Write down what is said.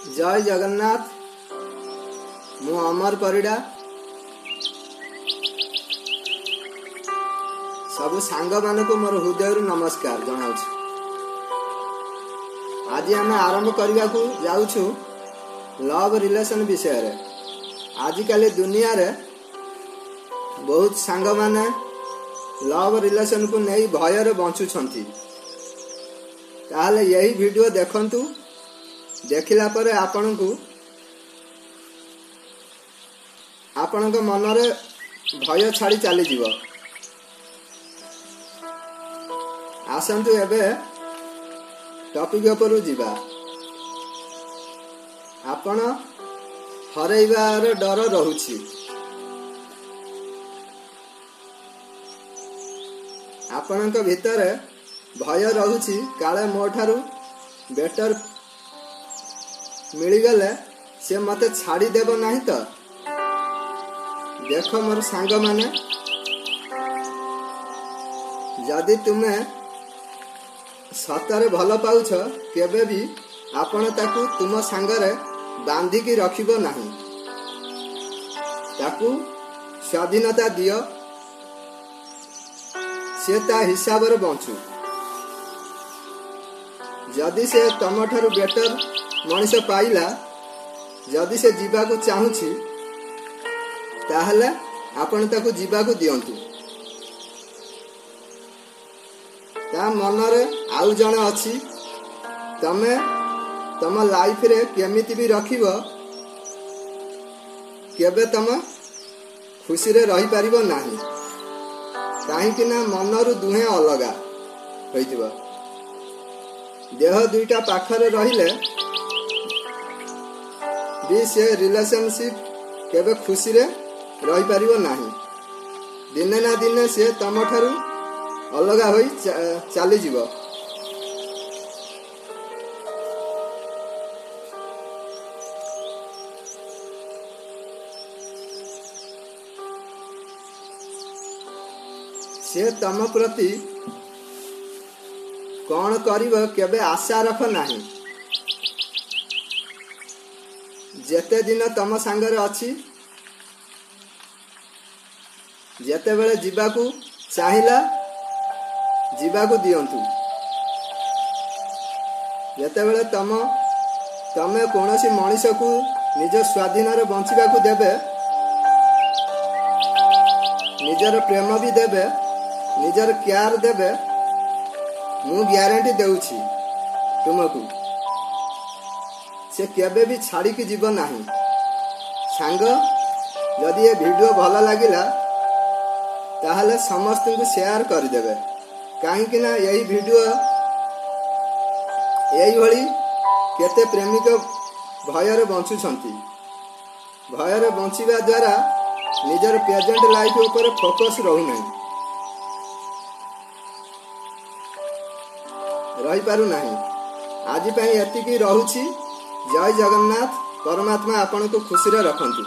जय जगन्नाथ। मु अमर परिड़ा सबु सांग मान को मोर हृदय नमस्कार जनाऊँ। आज आम आरंभ करने को जाऊँ लव रिलेशन विषय रे। आजिकल दुनिया रे बहुत सांग माने लव रिलेशन को नहीं भयर बंचुछंती। ताहले यही वीडियो देखंतु। देखिला परे आपनकु आपनक मन रे भय छाड़ी चली जीव। आसंतु एबे टॉपिक उपरु जीवा। आपण हरैबार डर रहुछि। आपनक भितर भय रहुछि काले मो ठारू बेटर मिलगले से मते छाड़ी देव नहीं तो। देख मोर सांग माने जदि तुमे सतरे भल पाउछ केबे भी आपण ताकू तुम सांगरे बांधिकी रखिबो नहीं। ताकू स्वाधीनता दियो से ता हिसाब रे बंचू। जदि से तम ठारू बेटर मनुष्य पाइला जदि से जीवाकू चाहूछि ताहले आपण ताकू जीवाकू दियंतु। ता मन रे आउ जण अछि तमे तम लाइफ रे केमिति भी रखिबो केबे तम खुशी रे रही परिबो नाही। काहे कि ना मनरु दुहे अलगा होइतिबो। देह दुईटा पाखरे रहिले भी से रिलेशनशिप केबे खुशी रे रही परिबो नाही। दिने ना दिने से तम ठारू अलगा होई चली जीवो। से तम प्रति कौन करिबो केबे आशा रख नाही। जेते दिन तम सांगरे अछि जेते बेले जीवाकू चाहिला जीवाकू दियंतु। जेते बेले तमे कोनोसी मनुष्य को निज स्वाधीन रे बंचिबाकू देबे निजर प्रेम भी देबे निजर केयर देबे मु ग्यारंटी देउछि तुमको से केबे भी छाड़ी की जीव नाही। सांग यदि ये वीडियो भल लगिला ताहले समस्त को शेयर कर देबे। काहे कि ना यही वीडियो यही भली केते प्रेमिक भयर बंचुछंती। भयर बंचिबा द्वारा निजर प्रेजेंट लाइफ ऊपर फोकस रहु नाही रही पारु नाही। आज पई एतिकी रहुछि। जय जगन्नाथ। परमात्मा आपन को खुशी रे रखंतु।